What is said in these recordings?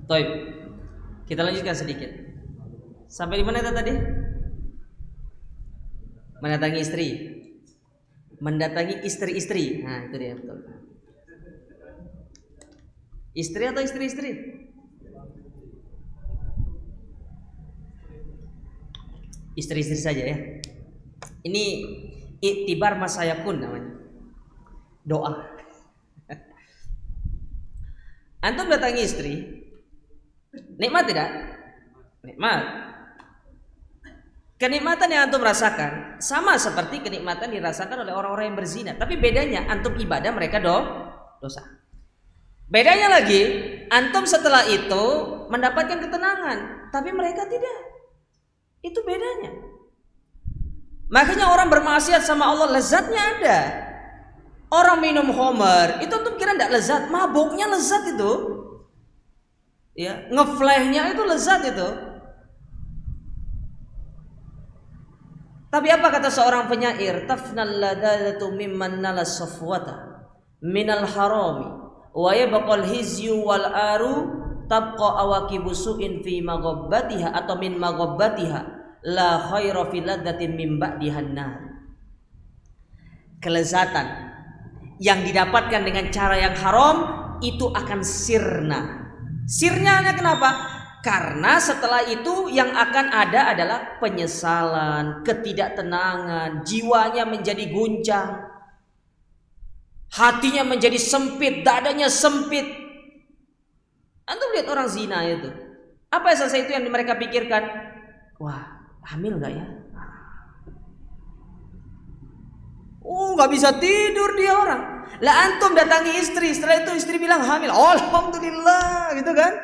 Baik. Kita lanjutkan sedikit. Sampai di mana tadi? Mendatangi istri. Mendatangi istri-istri. Nah, itu dia betul. Istri atau istri-istri? Istri-istri saja ya. Ini iktibar masayakun namanya. Doa. Antum datangi istri, nikmat tidak? Nikmat. Kenikmatan yang antum rasakan sama seperti kenikmatan dirasakan oleh orang-orang yang berzina. Tapi bedanya antum ibadah, mereka dosa. Bedanya lagi, antum setelah itu mendapatkan ketenangan, tapi mereka tidak. Itu bedanya. Makanya orang bermaksiat sama Allah lezatnya ada. Orang minum homer itu antum kira tidak lezat, mabuknya lezat itu. Ya, ngeflashnya itu lezat itu. Tapi apa kata seorang penyair? Tafnal ladadatu mimman nalas safwata minal harami wa yabqal hizyu wal aru tabqa awaqibu su'in fi maghabbatiha atau min maghabbatiha la khaira fi laddatin min ba'dihan nar. Kelezatan yang didapatkan dengan cara yang haram itu akan sirna. Sirnanya kenapa? Karena setelah itu yang akan ada adalah penyesalan, ketidaktenangan, jiwanya menjadi guncang, hatinya menjadi sempit, dadanya sempit. Antum lihat orang zina itu, apa selesai itu yang mereka pikirkan? Wah, hamil nggak ya? Nggak bisa tidur dia orang. Lah antum datangi istri, setelah itu istri bilang hamil, alhamdulillah, gitu kan?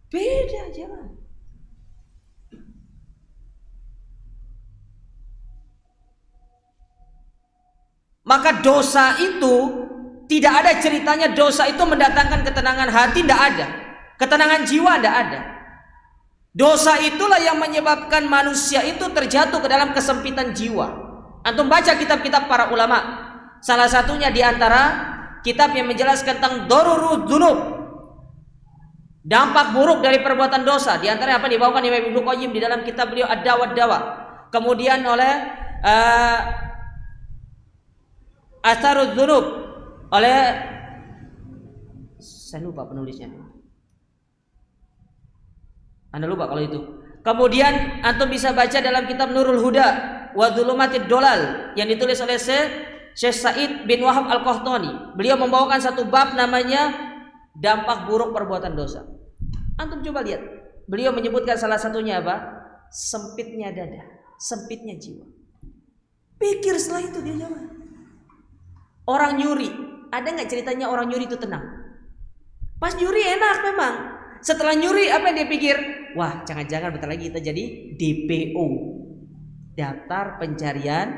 Beda jangan. Maka dosa itu tidak ada ceritanya dosa itu mendatangkan ketenangan hati, tidak ada. Ketenangan jiwa tidak ada. Dosa itulah yang menyebabkan manusia itu terjatuh ke dalam kesempitan jiwa. Antum baca kitab-kitab para ulama. Salah satunya di antara kitab yang menjelaskan tentang darurud dzunub. Dampak buruk dari perbuatan dosa, di antara apa dibawakan Imam Ibnu Qayyim di dalam kitab beliau Ad-Dawa Ad-Dawa. Kemudian oleh Atharudz Dzunub oleh saya lupa penulisnya. Anda lupa kalau itu. Kemudian antum bisa baca dalam kitab Nurul Huda wa Dzulumatid Dolal yang ditulis oleh Syekh Said bin Wahab Al-Qahtani. Beliau membawakan satu bab namanya dampak buruk perbuatan dosa. Antum coba lihat. Beliau menyebutkan salah satunya apa? Sempitnya dada, sempitnya jiwa. Pikir setelah itu dia jawab. Orang nyuri, ada nggak ceritanya orang nyuri itu tenang? Pas nyuri enak memang. Setelah nyuri apa yang dia pikir? Wah, jangan-jangan bentar lagi kita jadi DPO, daftar pencarian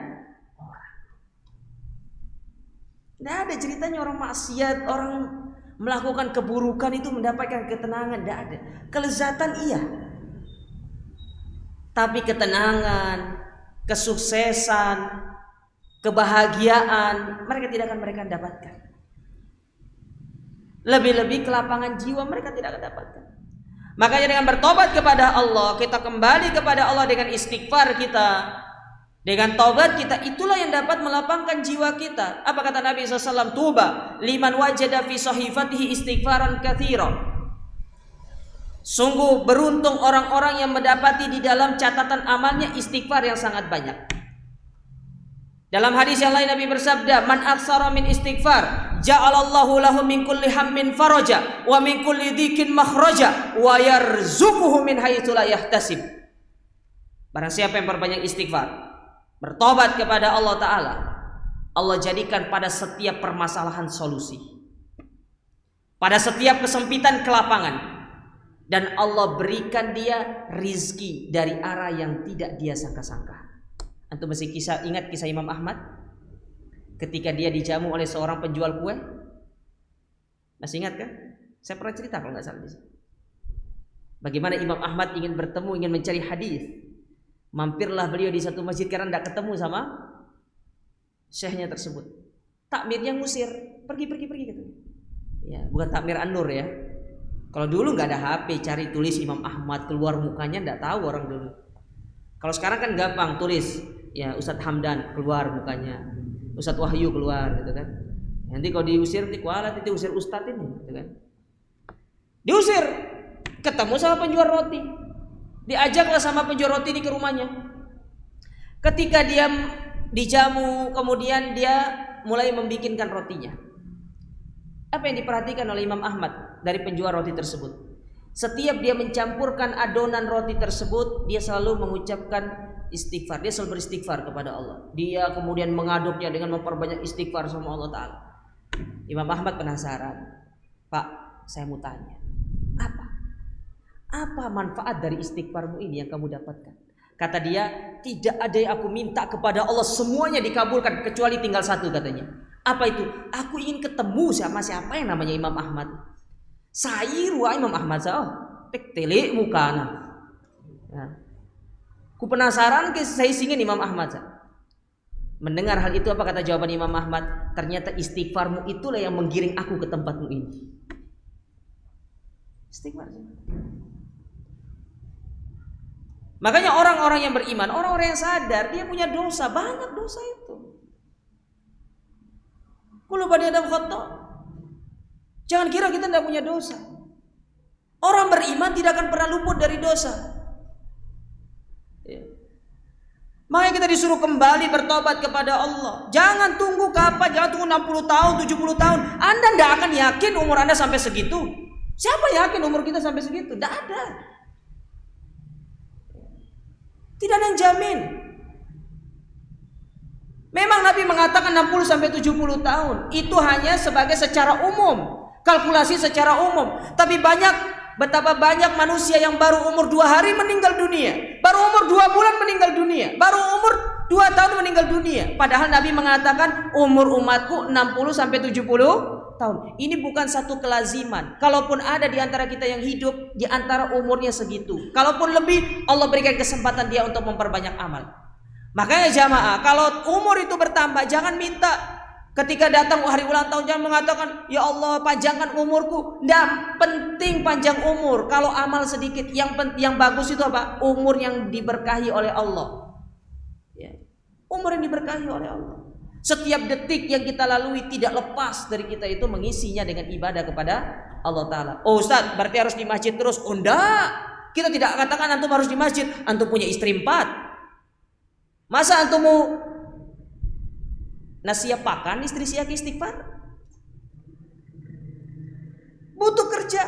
orang. Nggak ada ceritanya orang maksiat, orang melakukan keburukan itu mendapatkan ketenangan, tidak ada. Kelezatan iya, tapi ketenangan, kesuksesan, kebahagiaan mereka tidak akan mereka dapatkan. Lebih-lebih kelapangan jiwa mereka tidak akan dapatkan. Makanya dengan bertobat kepada Allah, kita kembali kepada Allah dengan istighfar kita, dengan taubat kita, itulah yang dapat melapangkan jiwa kita. Apa kata Nabi SAW? Tuba liman wajada fi sahifatihi istighfaran katsiran. Sungguh beruntung orang-orang yang mendapati di dalam catatan amalnya istighfar yang sangat banyak. Dalam hadis yang lain Nabi bersabda, man aktsara min istighfar ja'alallahu lahu min kulli hammin faraja wa min kulli dhikin makhraja wa yarzuquhu min haitsu la yahtasib. Barang siapa yang berbanyak istighfar, bertobat kepada Allah Ta'ala, Allah jadikan pada setiap permasalahan solusi, pada setiap kesempitan kelapangan, dan Allah berikan dia rizki dari arah yang tidak dia sangka-sangka. Antum masih ingat kisah Imam Ahmad ketika dia dijamu oleh seorang penjual kue? Masih ingat kan? Saya pernah cerita kalau nggak salah di sini. Bagaimana Imam Ahmad ingin bertemu, ingin mencari hadis. Mampirlah beliau di satu masjid karena tidak ketemu sama syekhnya tersebut. Takmirnya ngusir, pergi gitu. Ya, bukan takmir An-Nur ya. Kalau dulu nggak ada HP, cari tulis Imam Ahmad, keluar mukanya nggak tahu orang dulu. Kalau sekarang kan gampang, tulis ya Ustadz Hamdan, keluar mukanya, Ustadz Wahyu keluar gitu kan. Nanti kalau diusir nanti kualat itu usir Ustadz ini gitu kan. Diusir, ketemu sama penjual roti, diajaklah sama penjual roti ini ke rumahnya. Ketika dia dijamu, kemudian dia mulai membikinkan rotinya. Apa yang diperhatikan oleh Imam Ahmad dari penjual roti tersebut? Setiap dia mencampurkan adonan roti tersebut, dia selalu mengucapkan istighfar. Dia selalu beristighfar kepada Allah. Dia kemudian mengaduknya dengan memperbanyak istighfar sama Allah Ta'ala. Imam Ahmad penasaran. Pak, saya mau tanya, apa manfaat dari istighfarmu ini yang kamu dapatkan? Kata dia, tidak ada yang aku minta kepada Allah, semuanya dikabulkan kecuali tinggal satu katanya. Apa itu? Aku ingin ketemu sama siapa yang namanya Imam Ahmad. Sairu Imam Ahmad oh, tek telik mukana. Ya. Ku penasaran ke saya singin Imam Ahmad. Mendengar hal itu, apa kata jawaban Imam Ahmad? Ternyata istighfarmu itulah yang menggiring aku ke tempatmu ini. Istighfar. Makanya orang-orang yang beriman, orang-orang yang sadar, dia punya dosa, banyak dosa itu. Kullu bani adam khata'. Jangan kira kita tidak punya dosa. Orang beriman tidak akan pernah luput dari dosa. Ya. Makanya kita disuruh kembali bertobat kepada Allah. Jangan tunggu kapan, jangan tunggu 60 tahun, 70 tahun. Anda tidak akan yakin umur Anda sampai segitu. Siapa yakin umur kita sampai segitu? Tidak ada. Tidak ada yang jamin. Memang Nabi mengatakan 60 sampai 70 tahun. Itu hanya sebagai secara umum, kalkulasi secara umum. Tapi betapa banyak manusia yang baru umur 2 hari meninggal dunia, baru umur 2 bulan meninggal dunia, baru umur 2 tahun meninggal dunia. Padahal Nabi mengatakan umur umatku 60 sampai 70 tahun. Ini bukan satu kelaziman. Kalaupun ada di antara kita yang hidup di antara umurnya segitu, kalaupun lebih, Allah berikan kesempatan dia untuk memperbanyak amal. Makanya jamaah, kalau umur itu bertambah, jangan minta ketika datang hari ulang tahun, jangan mengatakan ya Allah panjangkan umurku. Tidak penting panjang umur kalau amal sedikit. Yang bagus itu apa? Umur yang diberkahi oleh Allah. Ya. Umur yang diberkahi oleh Allah. Setiap detik yang kita lalui tidak lepas dari kita itu mengisinya dengan ibadah kepada Allah Ta'ala. Oh Ustaz, berarti harus di masjid terus? Oh enggak, kita tidak katakan antum harus di masjid. Antum punya istri 4. Masa antum mau nasiap pakan istri siap istighfar? Butuh kerja,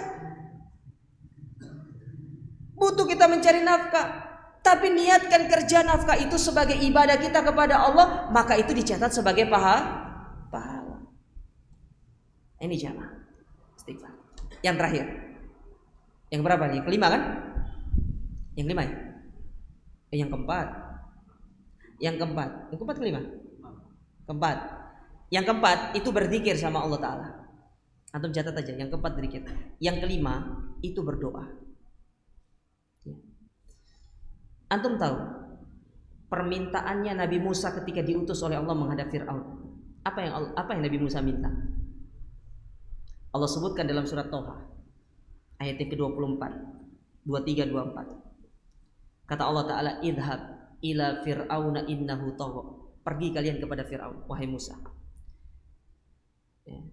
butuh kita mencari nafkah. Tapi niatkan kerja nafkah itu sebagai ibadah kita kepada Allah, maka itu dicatat sebagai pahala. Ini jamaah istighfar. Yang terakhir, yang berapa nih? Kelima kan? Yang kelima ya? Yang keempat. Yang keempat kelima? Keempat. Yang keempat itu berzikir sama Allah Ta'ala. Antum catat aja. Yang keempat berzikir. Yang kelima itu berdoa. Antum tahu permintaannya Nabi Musa ketika diutus oleh Allah menghadap Fir'aun. Apa yang Nabi Musa minta? Allah sebutkan dalam surat Thaha ayat yang ke-24, 23, 24. Kata Allah Ta'ala, idhab ila fir'auna innahu tagha. Pergi kalian kepada Fir'aun, wahai Musa. Ya.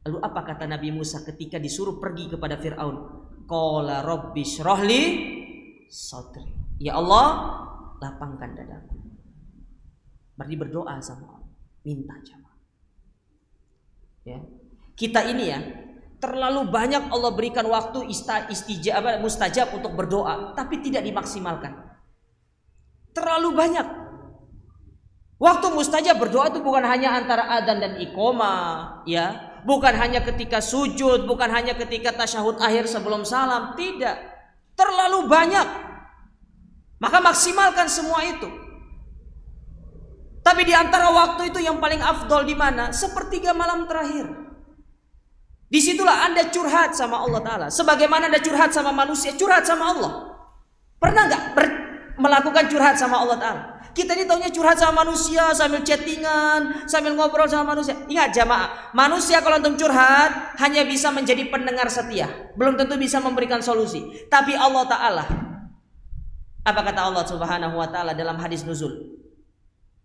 Lalu apa kata Nabi Musa ketika disuruh pergi kepada Fir'aun? Qala rabbi syrahli sadri. Ya Allah, lapangkan dadaku. Berarti berdoa sama Allah, minta jamaah. Ya. Kita ini ya, terlalu banyak Allah berikan waktu mustajab untuk berdoa, tapi tidak dimaksimalkan. Terlalu banyak. Waktu mustajab berdoa itu bukan hanya antara adzan dan iqamah, ya. Bukan hanya ketika sujud, bukan hanya ketika tasyahud akhir sebelum salam, tidak. Terlalu banyak. Maka maksimalkan semua itu. Tapi di antara waktu itu yang paling afdol di mana? Sepertiga malam terakhir. Disitulah Anda curhat sama Allah Ta'ala. Sebagaimana Anda curhat sama manusia, curhat sama Allah. Pernah nggak melakukan curhat sama Allah Ta'ala? Kita ini taunya curhat sama manusia sambil chattingan, sambil ngobrol sama manusia. Ingat jamaah, manusia kalau antum curhat hanya bisa menjadi pendengar setia, belum tentu bisa memberikan solusi. Tapi Allah Ta'ala, apa kata Allah Subhanahu wa Ta'ala dalam hadis nuzul?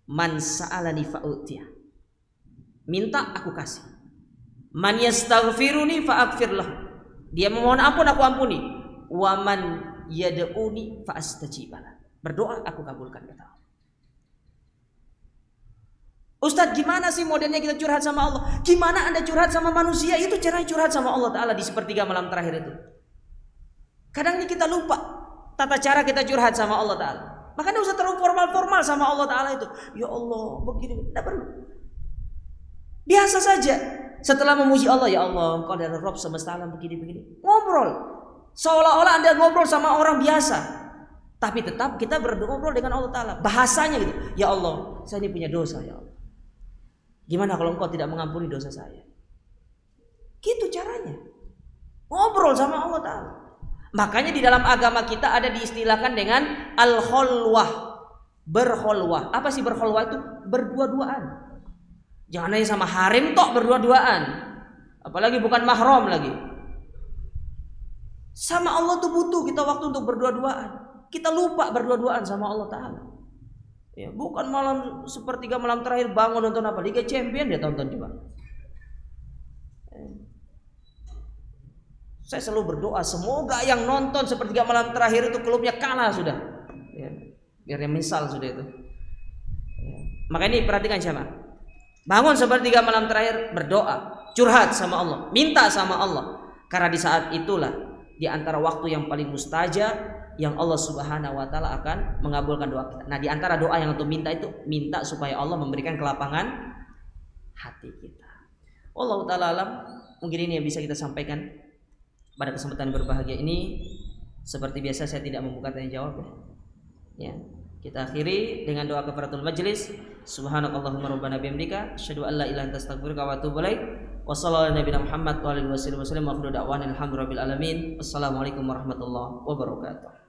Man sa'alani fa'utiyah. Minta aku kasih. Man yastaghfiruni fa'aghfir lahu. Dia memohon ampun aku ampuni. Wa man yad'uni fa'astajib lahu. Berdoa aku kabulkan, kata Allah. Ustadz, gimana sih modelnya kita curhat sama Allah? Gimana Anda curhat sama manusia? Itu cara curhat sama Allah Ta'ala di sepertiga malam terakhir itu. Kadang ini kita lupa tata cara kita curhat sama Allah Ta'ala. Makanya usah terlalu formal-formal sama Allah Ta'ala itu. Ya Allah, begini, tidak perlu. Biasa saja. Setelah memuji Allah, ya Allah, Engkau adalah Rabb semesta alam, begini-begini. Ngobrol. Seolah-olah Anda ngobrol sama orang biasa. Tapi tetap kita ngobrol dengan Allah Ta'ala. Bahasanya gitu. Ya Allah, saya ini punya dosa, ya Allah. Gimana kalau Engkau tidak mengampuni dosa saya? Gitu caranya. Ngobrol sama Allah Ta'ala. Makanya di dalam agama kita ada diistilahkan dengan al-kholwah, berkholwah. Apa sih berkholwah itu? Berdua-duaan. Jangan hanya sama harim tok berdua-duaan. Apalagi bukan mahram lagi. Sama Allah tuh butuh kita waktu untuk berdua-duaan. Kita lupa berdua-duaan sama Allah Ta'ala. Ya, bukan malam sepertiga malam terakhir bangun nonton apa? Liga Champion dia tonton coba. Saya selalu berdoa semoga yang nonton sepertiga malam terakhir itu klubnya kalah sudah. Ya, biar misal sudah itu. Ya. Maka ini perhatikan siapa? Bangun sepertiga malam terakhir berdoa, curhat sama Allah, minta sama Allah. Karena di saat itulah di antara waktu yang paling mustajab yang Allah Subhanahu wa Ta'ala akan mengabulkan doa kita. Nah, di antara doa yang untuk minta itu minta supaya Allah memberikan kelapangan hati kita. Wallahu ta'ala alam. Mungkin ini yang bisa kita sampaikan pada kesempatan berbahagia ini. Seperti biasa saya tidak membuka tanya jawab ya. Kita akhiri dengan doa kafaratul majlis. Subhanakallahumma rabbana bihamdika asyhadu an la ilaha illa anta astaghfiruka wa atubu ilaik. Wassallallahu ala nabiyina Muhammad wa alihi wasallam wa akhiru da'wana alhamdulillahi rabbil alamin. Wassalamualaikum warahmatullahi wabarakatuh.